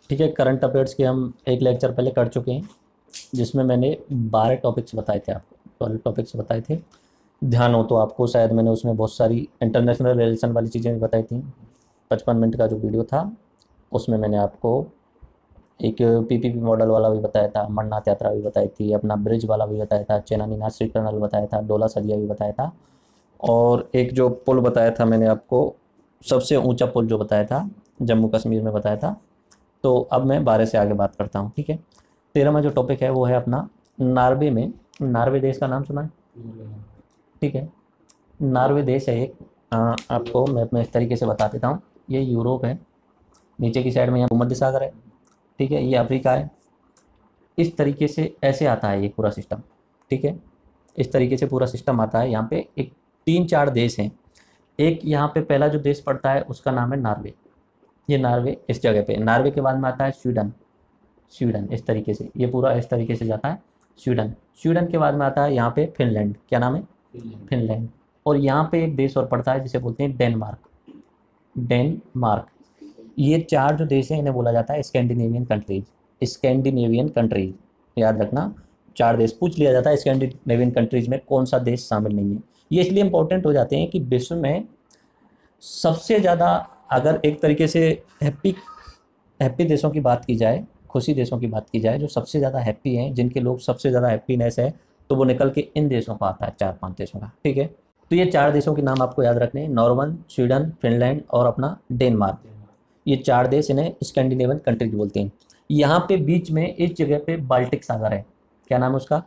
ठीक है, current affairs के हम एक लेक्चर पहले कर चुके हैं जिसमें मैंने 12 टॉपिक्स बताए थे, आपको 12 टॉपिक्स बताए थे। ध्यान हो तो आपको, शायद मैंने उसमें बहुत सारी इंटरनेशनल रिलेशन वाली चीज़ें भी बताई थी। 55 मिनट का जो वीडियो था उसमें मैंने आपको एक पीपीपी मॉडल वाला भी बताया था, अमरनाथ यात्रा भी बताई थी, अपना ब्रिज वाला भी बताया था, चेनानी श्री टनल बताया था, डोला सरिया भी बताया था, और एक जो पुल बताया था मैंने आपको, सबसे ऊंचा पुल जो बताया था जम्मू कश्मीर में बताया था। तो अब मैं 12 से आगे बात करता हूँ। ठीक है, 13वां जो टॉपिक है वो है अपना नॉर्वे में। नॉर्वे देश का नाम सुना है? ठीक है, नॉर्वे देश है एक, आपको मैं इस तरीके से बता देता हूँ। ये यूरोप है, नीचे की साइड में यहाँ भूमध्य सागर है। ठीक है, ये अफ्रीका है। इस तरीके से ऐसे आता है ये पूरा सिस्टम। ठीक है, इस तरीके से पूरा सिस्टम आता है। यहाँ पे एक 3-4 देश हैं। एक यहाँ पे पहला जो देश पड़ता है उसका नाम है नॉर्वे। ये नॉर्वे इस जगह पे, नॉर्वे के बाद में आता है स्वीडन। स्वीडन इस तरीके से, ये पूरा इस तरीके से जाता है स्वीडन। स्वीडन के बाद में आता है यहाँ पे फिनलैंड। क्या नाम है? फिनलैंड। और यहाँ पे एक देश और पड़ता है जिसे बोलते हैं डेनमार्क। डेनमार्क। ये 4 जो देश हैं इन्हें बोला जाता है स्कैंडिनेवियन कंट्रीज। स्कैंडिनेवियन कंट्रीज याद रखना, 4 देश पूछ लिया जाता है स्कैंडिनेवियन कंट्रीज में कौन सा देश शामिल नहीं है। ये इसलिए इंपॉर्टेंट हो जाते हैं कि विश्व में सबसे ज़्यादा, अगर एक तरीके से हैप्पी हैप्पी देशों की बात की जाए, खुशी देशों की बात की जाए, जो सबसे ज़्यादा हैप्पी हैं, जिनके लोग सबसे ज़्यादा हैप्पीनेस है, तो वो निकल के इन देशों का आता है, 4-5 देशों का। ठीक है, तो ये 4 देशों के नाम आपको याद रखने हैं, नॉर्वे, स्वीडन, फिनलैंड और अपना डेनमार्क। ये 4 देश, इन्हें स्कैंडिनेवियन कंट्रीज बोलते हैं। यहाँ पे बीच में इस जगह पे बाल्टिक सागर है। क्या नाम है उसका?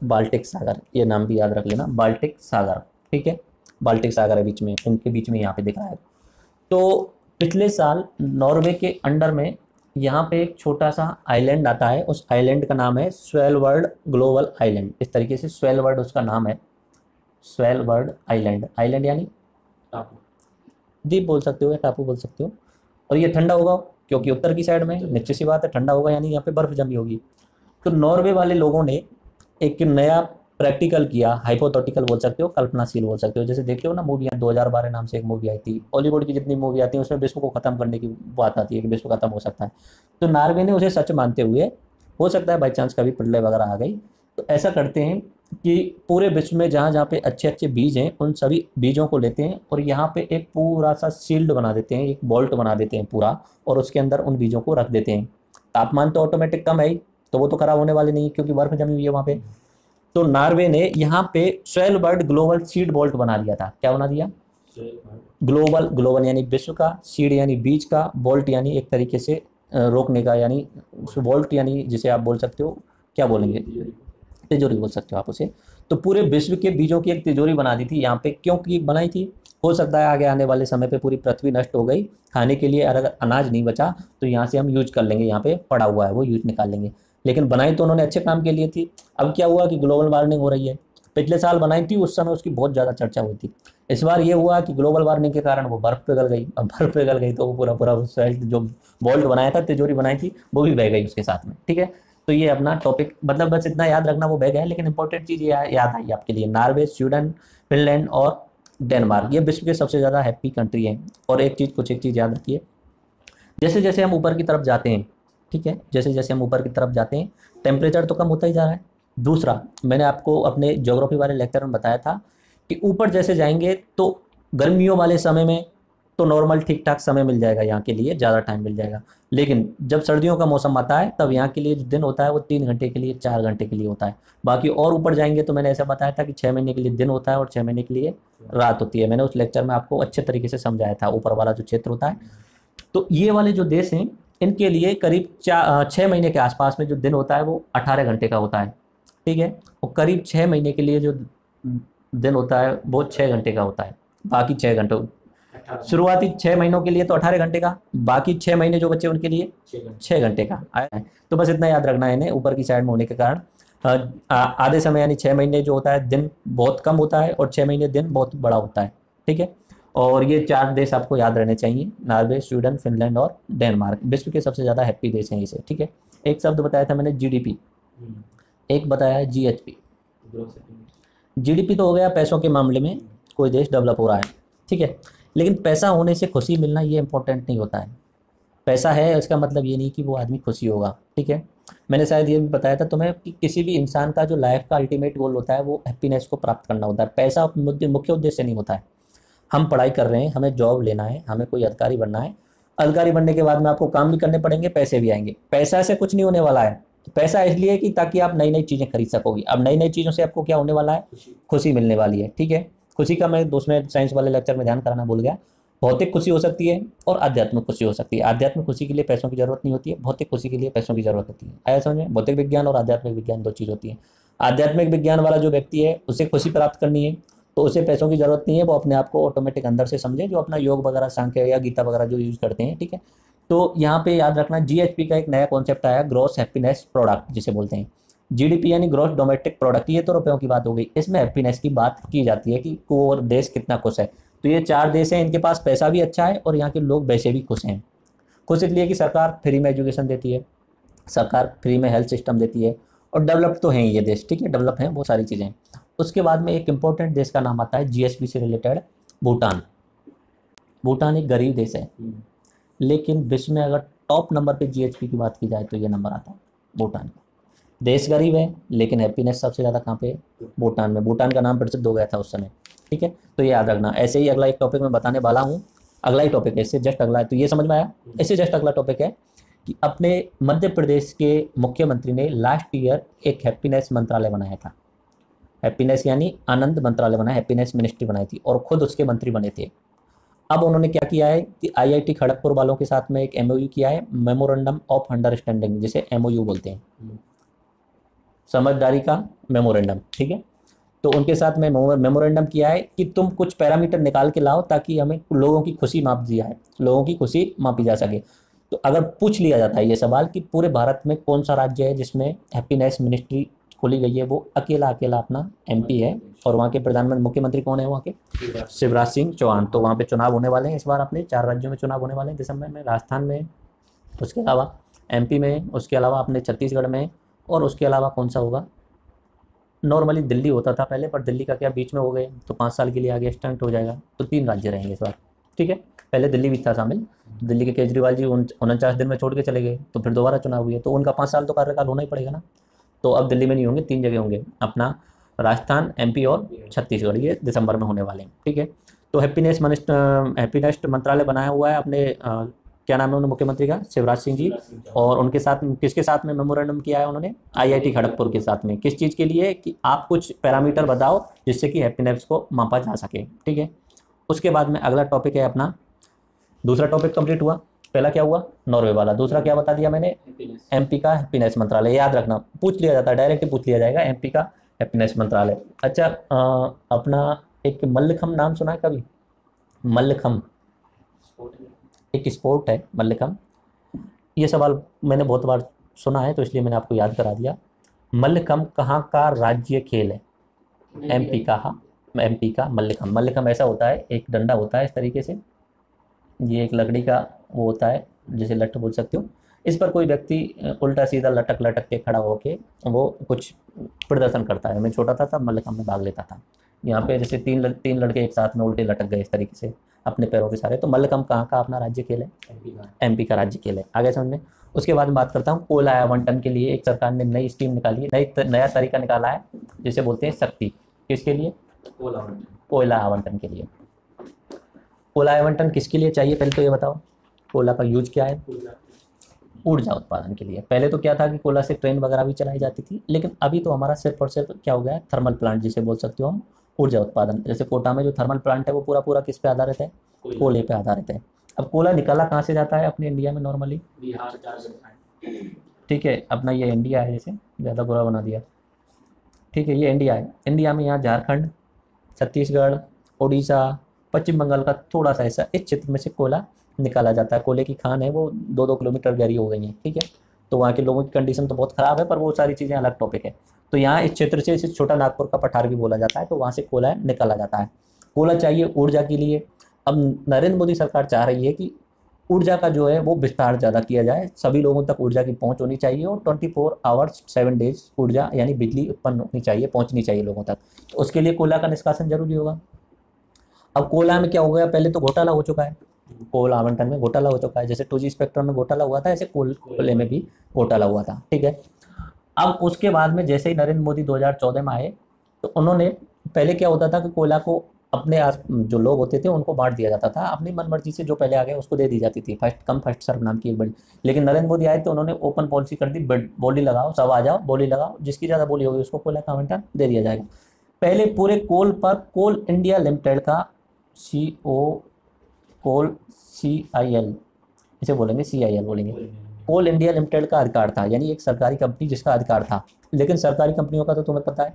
बाल्टिक सागर। ये नाम भी याद रख लेना, बाल्टिक सागर। ठीक है, बाल्टिक सागर है बीच में, इनके बीच में यहाँ पे दिख रहा है। तो पिछले साल नॉर्वे के अंडर में यहाँ पे एक छोटा सा आइलैंड आता है, उस आइलैंड का नाम है स्वेलबर्ड ग्लोबल आइलैंड। इस तरीके से स्वेलबर्ड उसका नाम है, स्वेलबर्ड आइलैंड। आइलैंड यानी द्वीप बोल सकते हो या टापू बोल सकते हो। और ये ठंडा होगा क्योंकि उत्तर की साइड में, निश्चित सी बात है ठंडा होगा, यानी यहाँ पे बर्फ जमी होगी। तो नॉर्वे वाले लोगों ने एक नया प्रैक्टिकल किया, हाइपोथेटिकल बोल सकते हो, कल्पनाशील बोल सकते हो। जैसे देखते हो ना मूवियाँ, 2012 नाम से एक मूवी आई थी, हॉलीवुड की जितनी मूवी आती है उसमें विश्व को खत्म करने की बात आती है कि विश्व खत्म हो सकता है। तो नॉर्वे ने उसे सच मानते हुए, हो सकता है बाई चांस कभी प्रलय वगैरह आ गई, तो ऐसा करते हैं कि पूरे विश्व में जहाँ जहाँ पे अच्छे अच्छे बीज हैं उन सभी बीजों को लेते हैं और यहाँ पे एक पूरा सा शील्ड बना देते हैं, एक बोल्ट बना देते हैं पूरा, और उसके अंदर उन बीजों को रख देते हैं। तापमान तो ऑटोमेटिक कम है ही, तो वो तो खराब होने वाले नहीं है क्योंकि बर्फ जमी हुई है वहाँ पे। तो नॉर्वे ने यहाँ पे स्वेलबर्ड ग्लोबल सीड बोल्ट बना दिया था। क्या बना दिया? ग्लोबल, ग्लोबल यानी विश्व का, सीड यानी बीज का, बोल्ट यानी एक तरीके से रोकने का, यानी बोल्ट यानी जिसे आप बोल सकते हो, क्या बोलेंगे, तिजोरी बोल सकते हो आप उसे। तो पूरे विश्व के बीजों की एक तिजोरी बना दी थी यहाँ पे। क्यों की बनाई थी? हो सकता है आगे आने वाले समय पे पूरी पृथ्वी नष्ट हो गई, खाने के लिए अगर अनाज नहीं बचा तो यहाँ से हम यूज कर लेंगे, यहाँ पे पड़ा हुआ है वो यूज निकाल लेंगे। लेकिन बनाई तो उन्होंने अच्छे काम के लिए थी। अब क्या हुआ कि ग्लोबल वार्मिंग हो रही है। पिछले साल बनाई थी, उस समय उसकी बहुत ज़्यादा चर्चा हुई थी। इस बार ये हुआ कि ग्लोबल वार्मिंग के कारण वो बर्फ पिघल गई। अब बर्फ पिघल गई तो वो पूरा पूरा जो बोल्ट बनाया था, तिजोरी बनाई थी, वो भी बह गई उसके साथ में। ठीक है, तो ये अपना टॉपिक, मतलब बस इतना याद रखना, वो बह गया है, लेकिन इंपॉर्टेंट चीज़ ये याद आई आपके लिए, नॉर्वे, स्वीडन, फिनलैंड और डेनमार्क, ये विश्व के सबसे ज़्यादा हैप्पी कंट्री हैं। और एक चीज़, कुछ एक चीज़ याद रखिए, जैसे जैसे हम ऊपर की तरफ जाते हैं, ठीक है, जैसे जैसे हम ऊपर की तरफ जाते हैं, टेम्परेचर तो कम होता ही जा रहा है। दूसरा, मैंने आपको अपने ज्योग्राफी वाले लेक्चर में बताया था कि ऊपर जैसे जाएंगे तो गर्मियों वाले समय में तो नॉर्मल ठीक ठाक समय मिल जाएगा यहाँ के लिए, ज़्यादा टाइम मिल जाएगा। लेकिन जब सर्दियों का मौसम आता है तब यहाँ के लिए जो दिन होता है वो 3 घंटे के लिए, 4 घंटे के लिए होता है। बाकी और ऊपर जाएंगे तो मैंने ऐसा बताया था कि 6 महीने के लिए दिन होता है और 6 महीने के लिए रात होती है। मैंने उस लेक्चर में आपको अच्छे तरीके से समझाया था, ऊपर वाला जो क्षेत्र होता है। तो ये वाले जो देश हैं इनके लिए करीब 6 महीने के आसपास में जो दिन होता है वो 18 घंटे का होता है। ठीक है, और करीब 6 महीने के लिए जो दिन होता है वो 6 घंटे का होता है। बाकी 6 घंटों, शुरुआती 6 महीनों के लिए तो 18 घंटे का, बाकी 6 महीने जो बचे उनके लिए 6 घंटे का आया है। तो बस इतना याद रखना है इन्हें, ऊपर की साइड में होने के कारण आधे समय यानी 6 महीने जो होता है दिन बहुत कम होता है और 6 महीने दिन बहुत बड़ा होता है। ठीक है, और ये 4 देश आपको याद रहने चाहिए, नॉर्वे, स्वीडन, फिनलैंड और डेनमार्क, विश्व के सबसे ज़्यादा हैप्पी देश हैं इसे। ठीक है, एक शब्द बताया था मैंने जीडीपी, एक बताया है जीएचपी। जीडीपी तो हो गया पैसों के मामले में कोई देश डेवलप हो रहा है। ठीक है, लेकिन पैसा होने से खुशी मिलना ये इंपॉर्टेंट नहीं होता है। पैसा है इसका मतलब ये नहीं कि वो आदमी खुशी होगा, ठीक है। मैंने शायद ये भी बताया था तुम्हें कि किसी भी इंसान का जो लाइफ का अल्टीमेट गोल होता है वो हैप्पीनेस को प्राप्त करना होता है, पैसा मुख्य उद्देश्य नहीं होता है। हम पढ़ाई कर रहे हैं, हमें जॉब लेना है, हमें कोई अधिकारी बनना है, अधिकारी बनने के बाद में आपको काम भी करने पड़ेंगे, पैसे भी आएंगे, पैसा से कुछ नहीं होने वाला है। पैसा इसलिए कि ताकि आप नई नई चीज़ें खरीद सकोगे। अब नई नई चीज़ों से आपको क्या होने वाला है, खुशी मिलने वाली है, ठीक है। खुशी का मैं दूसरे साइंस वाले लेक्चर में ध्यान कराना भूल गया। भौतिक खुशी हो सकती है और आध्यात्मिक खुशी हो सकती है। आध्यात्मिक खुशी के लिए पैसों की जरूरत नहीं होती है, भौतिक खुशी के लिए पैसों की जरूरत होती है। आया समझ में? भौतिक विज्ञान और आध्यात्मिक विज्ञान दो चीज़ होती है। आध्यात्मिक विज्ञान वाला जो व्यक्ति है उसे खुशी प्राप्त करनी है तो उसे पैसों की जरूरत नहीं है, वो अपने आप को ऑटोमेटिक अंदर से समझे, जो अपना योग वगैरह सांख्य या गीता वगैरह जो यूज करते हैं, ठीक है। तो यहाँ पे याद रखना जीएचपी का एक नया कॉन्सेप्ट आया, ग्रॉस हैप्पीनेस प्रोडक्ट जिसे बोलते हैं। जीडीपी यानी ग्रॉस डोमेस्टिक प्रोडक्ट, ये तो रुपयों की बात हो गई। इसमें हैप्पीनेस की बात की जाती है कि वो देश कितना खुश है। तो ये 4 देश हैं, इनके पास पैसा भी अच्छा है और यहाँ के लोग वैसे भी खुश हैं। खुश इसलिए कि सरकार फ्री में एजुकेशन देती है, सरकार फ्री में हेल्थ सिस्टम देती है, और डेवलप तो हैं ये देश, ठीक है, डेवलप हैं, बहुत सारी चीज़ें। उसके बाद में एक इंपॉर्टेंट देश का नाम आता है जीएसपी से रिलेटेड, भूटान। भूटान एक गरीब देश है, लेकिन विश्व में अगर टॉप नंबर पे जीएचपी की बात की जाए तो ये नंबर आता है भूटान का। देश गरीब है लेकिन हैप्पीनेस सबसे ज़्यादा कहाँ पे? भूटान में। भूटान का नाम प्रसिद्ध हो गया था उस समय, ठीक है। तो ये याद रखना। ऐसे ही अगला एक टॉपिक मैं बताने वाला हूँ, अगला ही टॉपिक है, इससे जस्ट अगला है, तो ये समझ में आया। इससे जस्ट अगला टॉपिक है कि अपने मध्य प्रदेश के मुख्यमंत्री ने लास्ट ईयर एक हैप्पीनेस मंत्रालय बनाया था। हैप्पीनेस यानी आनंद मंत्रालय बनाया, हैप्पीनेस मिनिस्ट्री बनाई थी और खुद उसके मंत्री बने थे। अब उन्होंने क्या किया है कि आईआईटी खड़गपुर वालों के साथ में एक एमओयू किया है, मेमोरेंडम ऑफ अंडरस्टैंडिंग, जिसे एमओयू बोलते हैं, समझदारी का मेमोरेंडम, ठीक है। तो उनके साथ में मेमोरेंडम किया है कि तुम कुछ पैरामीटर निकाल के लाओ ताकि हमें लोगों की खुशी माप दी जाए, लोगों की खुशी मापी जा सके। तो अगर पूछ लिया जाता है ये सवाल कि पूरे भारत में कौन सा राज्य है जिसमें हैप्पीनेस मिनिस्ट्री खोली गई है, वो अकेला अपना एमपी है। और वहाँ के प्रधानमंत्री मुख्यमंत्री कौन है वहाँ के? शिवराज सिंह चौहान। तो वहाँ पे चुनाव होने वाले हैं इस बार, अपने 4 राज्यों में चुनाव होने वाले हैं दिसंबर में, राजस्थान में, उसके अलावा एमपी में, उसके अलावा अपने छत्तीसगढ़ में, और उसके अलावा कौन सा होगा? नॉर्मली दिल्ली होता था पहले, पर दिल्ली का क्या बीच में हो गए तो 5 साल के लिए आगे एक्सटेंड हो जाएगा, तो 3 राज्य रहेंगे इस बार, ठीक है। पहले दिल्ली भी था शामिल, दिल्ली के केजरीवाल जी 49 दिन में छोड़ के चले गए, तो फिर दोबारा चुनाव हुए, तो उनका 5 साल तो कार्यकाल होना ही पड़ेगा ना। तो अब दिल्ली में नहीं होंगे, 3 जगह होंगे, अपना राजस्थान, एमपी और छत्तीसगढ़, ये दिसंबर में होने वाले हैं, ठीक है। तो हैप्पीनेस मंत्रालय बनाया हुआ है अपने क्या नाम है उन्होंने मुख्यमंत्री का? शिवराज सिंह जी। और उनके साथ किसके साथ में मेमोरेंडम किया है उन्होंने? आईआईटी खड़गपुर के साथ में। किस चीज़ के लिए? कि आप कुछ पैरामीटर बताओ जिससे कि हैप्पीनेस को मापा जा सके, ठीक है। उसके बाद में अगला टॉपिक है अपना, दूसरा टॉपिक कंप्लीट हुआ। पहला क्या हुआ? नॉर्वे वाला। दूसरा क्या बता दिया मैंने? एमपी का हैप्पीनेस मंत्रालय। याद रखना, पूछ लिया जाता है, डायरेक्ट ही पूछ लिया जाएगा, एमपी का हैप्पीनेस मंत्रालय। अच्छा, अपना एक मल्लखम्ब नाम सुना है कभी? मल्लखम्ब एक स्पोर्ट है, मल्लखम्ब। ये सवाल मैंने बहुत बार सुना है तो इसलिए मैंने आपको याद करा दिया। मल्लखम्ब कहाँ का राज्य खेल है? एमपी का। हाँ, एमपी का मल्लखम्ब। मल्लखम्ब ऐसा होता है, एक डंडा होता है इस तरीके से, ये एक लकड़ी का वो होता है जिसे लठ बोल सकते हो। इस पर कोई व्यक्ति उल्टा सीधा लटक लटक के खड़ा होके वो कुछ प्रदर्शन करता है। मैं छोटा था तब मल्लखम्ब में भाग लेता था। यहाँ पे जैसे तीन लड़के एक साथ में उल्टे लटक गए इस तरीके से अपने पैरों के सारे। तो मल्लखम्ब कहाँ का अपना राज्य खेल है? एमपी का राज्य खेल है। आगे समझ में। उसके बाद में बात करता हूँ कोयला आवंटन के लिए एक सरकार ने नई स्कीम निकाली है, नया तरीका निकाला है जिसे बोलते हैं शक्ति। किसके लिए? कोयला आवंटन के लिए। कोयला आवंटन किसके लिए चाहिए पहले तो ये बताओ? कोयला का यूज क्या है? ऊर्जा उत्पादन के लिए। पहले तो क्या था कि कोयला से ट्रेन वगैरह भी चलाई जाती थी, लेकिन अभी तो हमारा सिर्फ और सिर्फ क्या हो गया है? थर्मल प्लांट जिसे बोल सकते हो हम, ऊर्जा उत्पादन। जैसे कोटा में जो थर्मल प्लांट है वो पूरा पूरा किस पे आधारित है? कोयले पे आधारित है। अब कोयला निकाला कहाँ से जाता है अपने इंडिया में नॉर्मली? बिहार, झारखंड। ठीक है, अपना ये इंडिया है, जैसे ज़्यादा बुरा बना दिया, ठीक है, ये इंडिया है। इंडिया में यहाँ झारखंड, छत्तीसगढ़, उड़ीसा, पश्चिम बंगाल का थोड़ा सा हिस्सा, इस क्षेत्र में से कोयला निकाला जाता है। कोयले की खान है वो 2-2 किलोमीटर गहरी हो गई है, ठीक है। तो वहाँ के लोगों की कंडीशन तो बहुत ख़राब है, पर वो सारी चीज़ें अलग टॉपिक है। तो यहाँ इस क्षेत्र से, इसे छोटा नागपुर का पठार भी बोला जाता है, तो वहाँ से कोयला निकाला जाता है। कोयला चाहिए ऊर्जा के लिए। अब नरेंद्र मोदी सरकार चाह रही है कि ऊर्जा का जो है वो विस्तार ज़्यादा किया जाए, सभी लोगों तक ऊर्जा की पहुंच होनी चाहिए और 24 आवर्स 7 डेज ऊर्जा यानी बिजली उत्पन्न होनी चाहिए, पहुंचनी चाहिए लोगों तक। तो उसके लिए कोयला का निष्कासन जरूरी होगा। अब कोयला में क्या हो गया? पहले तो घोटाला हो चुका है, कोल आवंटन में घोटाला हो चुका है। जैसे 2G स्पेक्ट्रम में घोटाला हुआ था, ऐसे कोयले में भी घोटाला हुआ था। ठीक है, अब उसके बाद में जैसे ही नरेंद्र मोदी 2014 में आए, तो उन्होंने, पहले क्या होता था कि कोयला को अपने आस जो लोग होते थे उनको बांट दिया जाता था, अपनी मनमर्जी से जो पहले आ गए उसको दे दी जाती थी, फर्स्ट कम फर्स्ट सर्व नाम की एक बड़ी। लेकिन नरेंद्र मोदी आए तो उन्होंने ओपन पॉलिसी कर दी, बोली लगाओ, सब आ जाओ, बोली लगाओ, जिसकी ज़्यादा बोली होगी उसको कोयला का आवंटन दे दिया जाएगा। पहले पूरे कोल पर कोल इंडिया लिमिटेड का कोल CIL, इसे बोलेंगे CIL बोलेंगे, कोल इंडिया लिमिटेड का अधिकार था, यानी एक सरकारी कंपनी जिसका अधिकार था। लेकिन सरकारी कंपनियों का तो तुम्हें पता है,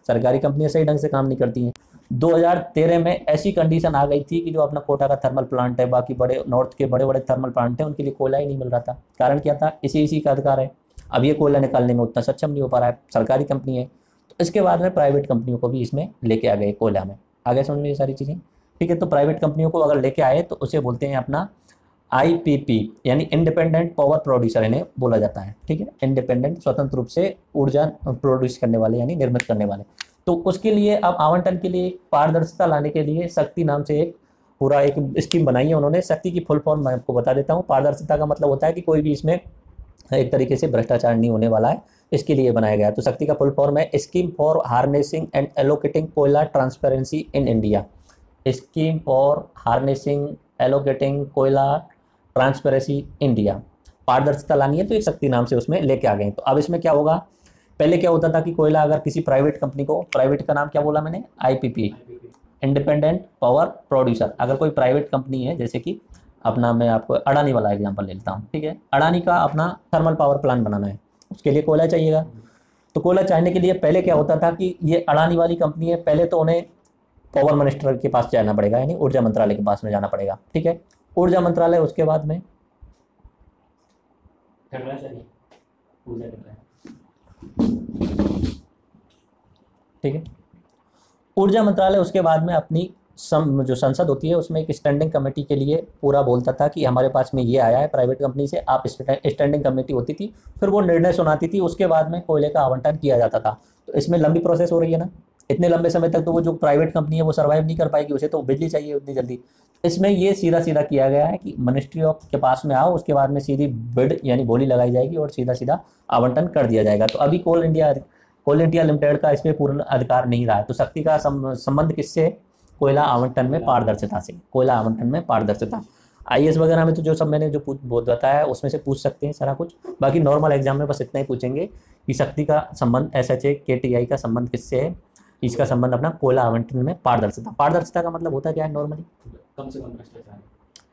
सरकारी कंपनियां सही ढंग से काम नहीं करती हैं। 2013 में ऐसी कंडीशन आ गई थी कि जो अपना कोटा का थर्मल प्लांट है, बाकी बड़े नॉर्थ के बड़े बड़े थर्मल प्लांट हैं, उनके लिए कोयला ही नहीं मिल रहा था। कारण क्या था, इसी का अधिकार है। अब ये कोयला निकालने में उतना सक्षम नहीं हो पा रहा है, सरकारी कंपनी है। तो इसके बाद में प्राइवेट कंपनियों को भी इसमें लेके आ गए, कोयला में आगे समझ में ये सारी चीज़ें। ठीक है, तो प्राइवेट कंपनियों को अगर लेके आए तो उसे बोलते हैं अपना IPP, यानी इंडिपेंडेंट पावर प्रोड्यूसर इन्हें बोला जाता है। ठीक है, इंडिपेंडेंट, स्वतंत्र रूप से ऊर्जा प्रोड्यूस करने वाले, यानी निर्मित करने वाले। तो उसके लिए अब आवंटन के लिए पारदर्शिता लाने के लिए शक्ति नाम से एक पूरा एक स्कीम बनाई है उन्होंने। शक्ति की फुल फॉर्म मैं आपको बता देता हूँ। पारदर्शिता का मतलब होता है कि कोई भी इसमें एक तरीके से भ्रष्टाचार नहीं होने वाला है, इसके लिए बनाया गया। तो शक्ति का फुल फॉर्म है scheme for harnessing and allocating koyala transparency in India. Scheme for harnessing allocating koyala transparency India, पारदर्शिता लानी है, तो एक शक्ति नाम से उसमें लेके आ गए। तो अब इसमें क्या होगा, पहले क्या होता था कि कोयला अगर किसी प्राइवेट कंपनी को, प्राइवेट का नाम क्या बोला मैंने, IPP, इंडिपेंडेंट पावर प्रोड्यूसर। अगर कोई प्राइवेट कंपनी है, जैसे कि अपना, मैं आपको अडानी वाला एग्जांपल ले लेता हूँ। ठीक है, अडानी का अपना थर्मल पावर प्लांट बनाना है, उसके लिए कोयला चाहिएगा। तो कोयला चाहने के लिए पहले क्या होता था कि ये अडानी वाली कंपनी है, पहले तो उन्हें पावर मिनिस्टर के पास जाना पड़ेगा, यानी ऊर्जा मंत्रालय के पास में जाना पड़ेगा। ठीक है, ऊर्जा मंत्रालय, उसके बाद में ठीक है, ऊर्जा मंत्रालय उसके बाद में अपनी जो संसद होती है उसमें एक स्टैंडिंग कमेटी के लिए पूरा बोलता था कि हमारे पास में ये आया है प्राइवेट कंपनी से, आप स्टैंडिंग कमेटी होती थी, फिर वो निर्णय सुनाती थी, उसके बाद में कोयले का आवंटन किया जाता था। तो इसमें लंबी प्रोसेस हो रही है ना, इतने लंबे समय तक तो वो जो प्राइवेट कंपनी है वो सर्वाइव नहीं कर पाएगी, उसे तो बिजली चाहिए उतनी जल्दी। इसमें ये सीधा सीधा किया गया है कि मिनिस्ट्री ऑफ के पास में आओ, उसके बाद में सीधी बिड यानी बोली लगाई जाएगी और सीधा सीधा आवंटन कर दिया जाएगा। तो अभी कोल इंडिया लिमिटेड का इसमें पूर्ण अधिकार नहीं रहा है। तो शक्ति का संबंध किससे, कोयला आवंटन में पारदर्शिता से, कोयला आवंटन में पारदर्शिता। IAS वगैरह में तो जो सब मैंने जो बताया है उसमें से पूछ सकते हैं सारा कुछ। बाकी नॉर्मल एग्जाम में बस इतना ही पूछेंगे कि शक्ति का संबंध SHA KTI का संबंध किससे है। इसका संबंध अपना कोयला आवंटन में पारदर्शिता। पारदर्शिता का मतलब होता है क्या है नॉर्मली, कम से कम भ्रष्टाचार।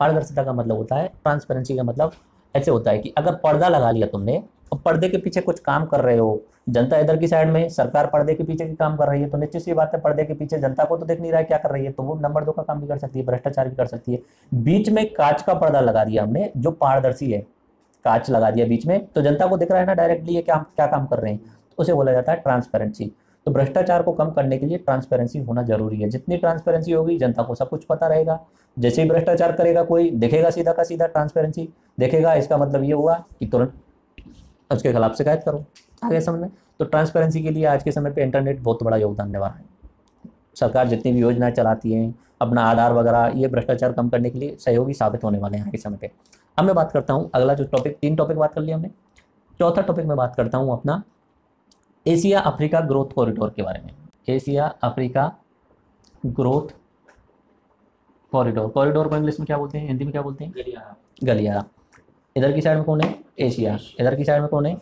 पारदर्शिता का मतलब होता है, ट्रांसपेरेंसी का मतलब ऐसे होता है कि अगर पर्दा लगा लिया तुमने और पर्दे के पीछे कुछ काम कर रहे हो, जनता इधर की साइड में, सरकार पर्दे के पीछे की काम कर रही है, तो निश्चित सी बात है पर्दे के पीछे जनता को तो देख नहीं रहा है क्या कर रही है, तो वो नंबर 2 का काम भी कर सकती है, भ्रष्टाचार भी कर सकती है। बीच में कांच का पर्दा लगा दिया हमने जो पारदर्शी है, कांच लगा दिया बीच में, तो जनता को दिख रहा है ना डायरेक्टली ये क्या काम कर रहे हैं, तो उसे बोला जाता है ट्रांसपेरेंसी। तो भ्रष्टाचार को कम करने के लिए ट्रांसपेरेंसी होना जरूरी है। जितनी ट्रांसपेरेंसी होगी जनता को सब कुछ पता रहेगा। जैसे ही भ्रष्टाचार करेगा कोई, देखेगा सीधा का सीधा ट्रांसपेरेंसी देखेगा, इसका मतलब ये हुआ कि तुरंत उसके खिलाफ शिकायत करो। आगे समझ में। तो ट्रांसपेरेंसी के लिए आज के समय पे इंटरनेट बहुत बड़ा योगदान देने वाला है। सरकार जितनी भी योजनाएं चलाती हैं, अपना आधार वगैरह, ये भ्रष्टाचार कम करने के लिए सहयोगी साबित होने वाले हैं आगे समय पे। अब मैं बात करता हूँ अगला जो टॉपिक, 3 टॉपिक बात कर लिया हमने, चौथा टॉपिक में बात करता हूँ अपना एशिया अफ्रीका ग्रोथ कॉरिडोर के बारे में। Asia Africa growth corridor, corridor को इंग्लिश में क्या बोलते हैं, हिंदी में क्या बोलते हैं, गलियारा। इधर की साइड में कौन है, एशिया, इधर की साइड में कौन है,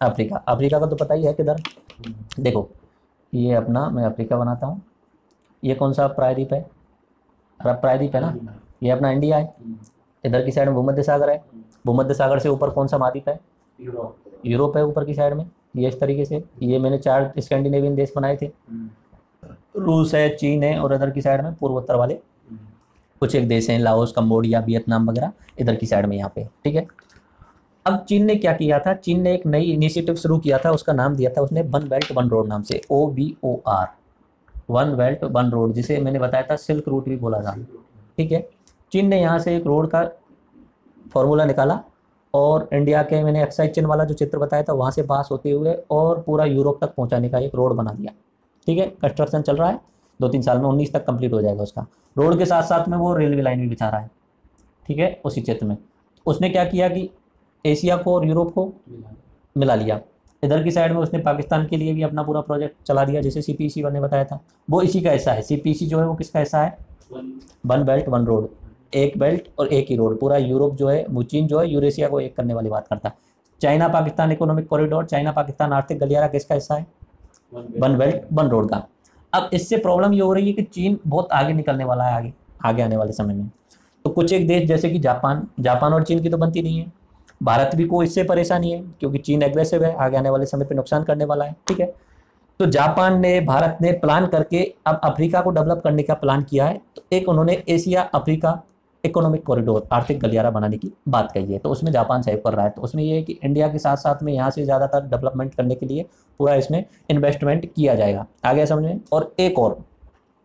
अफ्रीका। अफ्रीका का तो पता ही है किधर, देखो ये अपना, मैं अफ्रीका बनाता हूँ, ये कौन सा प्रायद्वीप है, अरब प्रायद्वीप है ना, ये अपना इंडिया है। इधर की साइड में भूमध्य सागर है, भूमध्य सागर से ऊपर कौन सा महाद्वीप है, यूरोप है ऊपर की साइड में। ये इस तरीके से, ये मैंने 4 स्कैंडिनेवियन देश बनाए थे, रूस है, चीन है, और इधर की साइड में पूर्वोत्तर वाले कुछ एक देश हैं, लाओस, कंबोडिया, वियतनाम वगैरह, इधर की साइड में यहाँ पे। ठीक है, अब चीन ने क्या किया था, चीन ने एक नई इनिशिएटिव शुरू किया था, उसका नाम दिया था उसने वन बेल्ट वन रोड नाम से, OBOR, one belt one road, जिसे मैंने बताया था सिल्क रूट भी बोला था। ठीक है, चीन ने यहाँ से एक रोड का फॉर्मूला निकाला और इंडिया के, मैंने एक्साइज चिन्ह वाला जो चित्र बताया था वहाँ से पास होते हुए और पूरा यूरोप तक पहुँचाने का एक रोड बना दिया। ठीक है, कंस्ट्रक्शन चल रहा है, 2-3 साल में 19 तक कंप्लीट हो जाएगा उसका। रोड के साथ साथ में वो रेलवे लाइन भी बिछा रहा है। ठीक है, उसी क्षेत्र में। उसने क्या किया कि एशिया को और यूरोप को मिला लिया। इधर की साइड में उसने पाकिस्तान के लिए भी अपना पूरा प्रोजेक्ट चला दिया, जैसे सीपीसी ने बताया था, वो इसी का हिस्सा है। सीपीसी जो है वो किसका हिस्सा है? वन बेल्ट वन रोड, एक बेल्ट और एक ही रोड। पूरा यूरोप जो है, वो चीन जो है यूरेशिया को एक करने वाली बात करता है। China Pakistan economic corridor, China Pakistan आर्थिक गलियारा किसका हिस्सा है? वन बेल्ट वन रोड का। अब इससे प्रॉब्लम ये हो रही है कि चीन बहुत आगे निकलने वाला है, आगे आगे आने वाले समय में। तो कुछ एक देश जैसे कि जापान और चीन की तो बनती नहीं है। भारत भी को इससे परेशानी है क्योंकि चीन एग्रेसिव है, आगे आने वाले समय पे नुकसान करने वाला है, ठीक है। तो जापान ने, भारत ने प्लान करके अब अफ्रीका को डेवलप करने का प्लान किया है। तो एक उन्होंने एशिया अफ्रीका इकोनॉमिक कॉरिडोर, आर्थिक गलियारा बनाने की बात कही है। तो उसमें जापान सहयोग कर रहा है। तो उसमें ये है कि इंडिया के साथ साथ में यहाँ से ज़्यादातर डेवलपमेंट करने के लिए पूरा इसमें इन्वेस्टमेंट किया जाएगा। आगे समझ में। और एक और,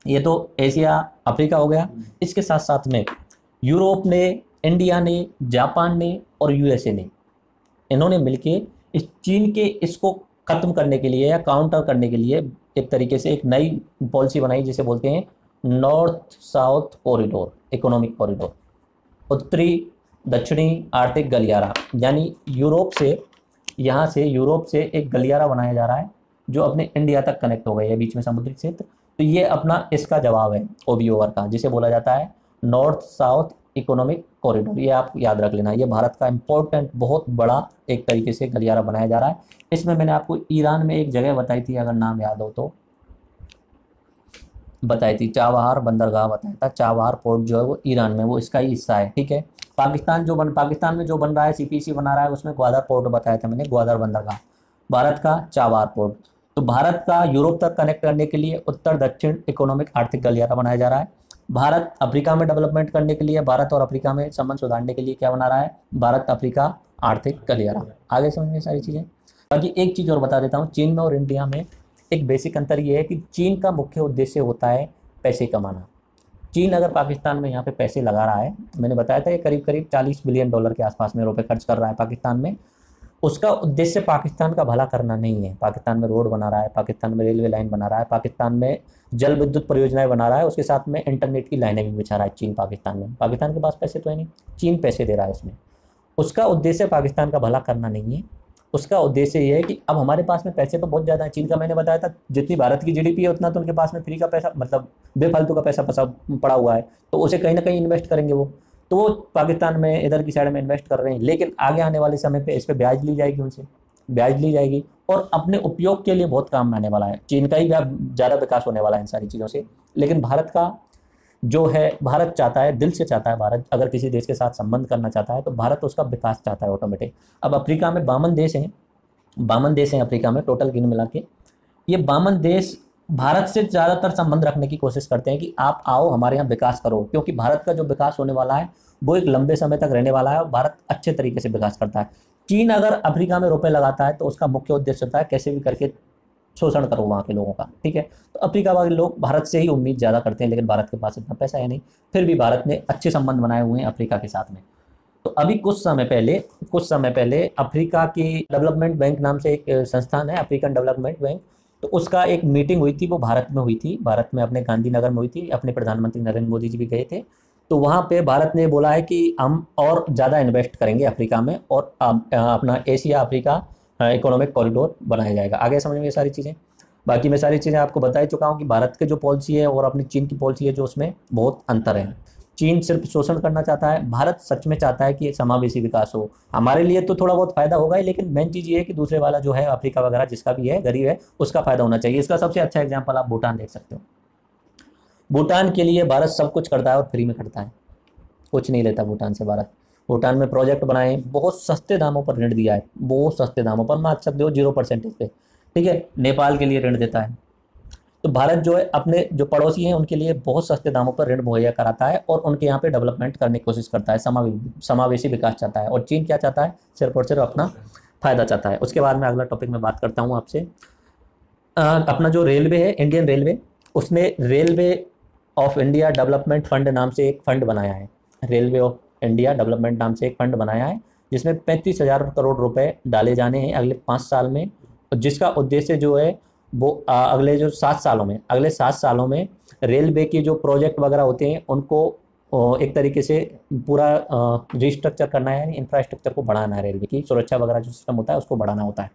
ये तो एशिया अफ्रीका हो गया, इसके साथ साथ में यूरोप ने, इंडिया ने, जापान ने और यूएसए ने, इन्होंने मिलके इस चीन के इसको खत्म करने के लिए या काउंटर करने के लिए एक तरीके से एक नई पॉलिसी बनाई, जिसे बोलते हैं north south corridor, economic corridor, उत्तरी दक्षिणी आर्थिक गलियारा। यानी यूरोप से, यहाँ से यूरोप से एक गलियारा बनाया जा रहा है जो अपने इंडिया तक कनेक्ट हो गई है, बीच में समुद्री क्षेत्र। तो ये अपना इसका जवाब है ओबीओआर का, जिसे बोला जाता है नॉर्थ साउथ इकोनॉमिक कॉरिडोर। ये आप याद रख लेना, ये भारत का इंपॉर्टेंट बहुत बड़ा एक तरीके से गलियारा बनाया जा रहा है। इसमें मैंने आपको ईरान में एक जगह बताई थी, अगर नाम याद हो तो, बताई थी, चाबहार बंदरगाह बताया था। चाबहार पोर्ट जो है वो ईरान में, वो इसका ही हिस्सा है, ठीक है। पाकिस्तान में जो बन रहा है, सीपीसी बना रहा है, उसमें ग्वादर पोर्ट बताया था मैंने, ग्वादर बंदरगाह। भारत का चाबहार पोर्ट। तो भारत का यूरोप तक कनेक्ट करने के लिए उत्तर दक्षिण इकोनॉमिक आर्थिक गलियारा बनाया जा रहा है। भारत अफ्रीका में डेवलपमेंट करने के लिए, भारत और अफ्रीका में संबंध सुधारने के लिए क्या बना रहा है? भारत अफ्रीका आर्थिक गलियारा। आगे समझ में सारी चीज़ें। बाकी एक चीज़ और बता देता हूँ, चीन में और इंडिया में एक बेसिक अंतर ये है कि चीन का मुख्य उद्देश्य होता है पैसे कमाना। चीन अगर पाकिस्तान में यहाँ पे पैसे लगा रहा है, मैंने बताया था ये करीब करीब $40 बिलियन के आसपास में रुपए खर्च कर रहा है पाकिस्तान में, उसका उद्देश्य पाकिस्तान का भला करना नहीं है। पाकिस्तान में रोड बना रहा है, पाकिस्तान में रेलवे लाइन बना रहा है, पाकिस्तान में जल विद्युत परियोजनाएं बना रहा है, उसके साथ में इंटरनेट की लाइनें भी बिछा रहा है चीन पाकिस्तान में। पाकिस्तान के पास पैसे तो है नहीं, चीन पैसे दे रहा है उसमें। उसका उद्देश्य पाकिस्तान का भला करना नहीं है, उसका उद्देश्य ये है कि अब हमारे पास में पैसे तो बहुत ज़्यादा है। चीन का मैंने बताया था जितनी भारत की जीडीपी है उतना तो उनके पास में फ्री का पैसा, मतलब बेफालतू का पैसा फंसा पड़ा हुआ है, तो उसे कहीं ना कहीं इन्वेस्ट करेंगे वो। तो वो पाकिस्तान में इधर की साइड में इन्वेस्ट कर रहे हैं, लेकिन आगे आने वाले समय पे इस पर ब्याज ली जाएगी, उनसे ब्याज ली जाएगी और अपने उपयोग के लिए बहुत काम में आने वाला है। चीन का ही ज़्यादा विकास होने वाला है इन सारी चीज़ों से। लेकिन भारत का जो है, भारत चाहता है, दिल से चाहता है, भारत अगर किसी देश के साथ संबंध करना चाहता है तो भारत उसका विकास चाहता है ऑटोमेटिक। अब अफ्रीका में 52 देश हैं अफ्रीका में टोटल गिन मिला के। ये 52 देश भारत से ज़्यादातर संबंध रखने की कोशिश करते हैं कि आप आओ हमारे यहाँ विकास करो, क्योंकि भारत का जो विकास होने वाला है वो एक लंबे समय तक रहने वाला है और भारत अच्छे तरीके से विकास करता है। चीन अगर अफ्रीका में रुपए लगाता है तो उसका मुख्य उद्देश्य होता है कैसे भी करके शोषण करो वहाँ के लोगों का, ठीक है। तो अफ्रीका वाले लोग भारत से ही उम्मीद ज़्यादा करते हैं, लेकिन भारत के पास इतना पैसा है नहीं। फिर भी भारत ने अच्छे संबंध बनाए हुए हैं अफ्रीका के साथ में। तो अभी कुछ समय पहले अफ्रीका की डेवलपमेंट बैंक नाम से एक संस्थान है, अफ्रीकन डेवलपमेंट बैंक, तो उसका एक मीटिंग हुई थी, वो भारत में हुई थी, भारत में अपने गांधीनगर में हुई थी। अपने प्रधानमंत्री नरेंद्र मोदी जी भी गए थे। तो वहाँ पे भारत ने बोला है कि हम और ज़्यादा इन्वेस्ट करेंगे अफ्रीका में और अपना एशिया अफ्रीका इकोनॉमिक कॉरिडोर बनाया जाएगा। आगे समझ में ये सारी चीज़ें। बाकी मैं सारी चीज़ें आपको बता ही चुका हूँ कि भारत के जो पॉलिसी है और अपनी चीन की पॉलिसी है जो उसमें बहुत अंतर है। चीन सिर्फ शोषण करना चाहता है, भारत सच में चाहता है कि समावेशी विकास हो। हमारे लिए तो थोड़ा बहुत फायदा होगा ही, लेकिन मेन चीज़ ये है कि दूसरे वाला जो है अफ्रीका वगैरह जिसका भी है, गरीब है, उसका फायदा होना चाहिए। इसका सबसे अच्छा एग्जाम्पल आप भूटान देख सकते हो। भूटान के लिए भारत सब कुछ करता है और फ्री में करता है, कुछ नहीं लेता भूटान से भारत। भूटान में प्रोजेक्ट बनाए, बहुत सस्ते दामों पर ऋण दिया है, बहुत सस्ते दामों पर, मान सकते हो 0% पे, ठीक है। नेपाल के लिए ऋण देता है। तो भारत जो है अपने जो पड़ोसी हैं उनके लिए बहुत सस्ते दामों पर ऋण मुहैया कराता है और उनके यहाँ पे डेवलपमेंट करने की कोशिश करता है, समावेशी विकास चाहता है। और चीन क्या चाहता है? सिर्फ और सिर्फ अपना फायदा चाहता है। उसके बाद में अगला टॉपिक में बात करता हूँ आपसे। अपना जो रेलवे है, इंडियन रेलवे, उसने railway of India development fund नाम से एक फंड बनाया है। रेलवे ऑफ इंडिया डेवलपमेंट नाम से एक फंड बनाया है जिसमें 35,000 करोड़ रुपए डाले जाने हैं अगले 5 साल में, जिसका उद्देश्य जो है वो अगले 7 सालों में रेलवे के जो प्रोजेक्ट वगैरह होते हैं उनको और एक तरीके से पूरा रिस्ट्रक्चर करना है, यानी इंफ्रास्ट्रक्चर को बढ़ाना है, रेलवे की सुरक्षा वगैरह जो सिस्टम होता है उसको बढ़ाना होता है।